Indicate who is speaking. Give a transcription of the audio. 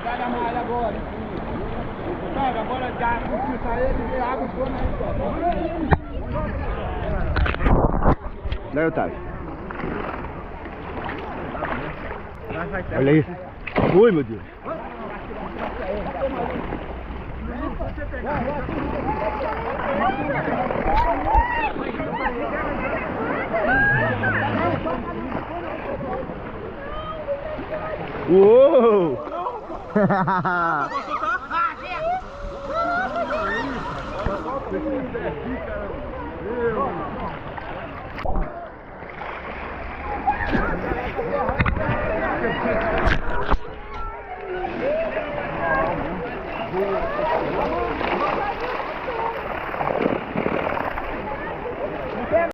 Speaker 1: Vai na malha agora. Pega, agora já puxa ele e água toda aí.
Speaker 2: Daí, Otávio. Olha aí. Ui, meu Deus. Uou!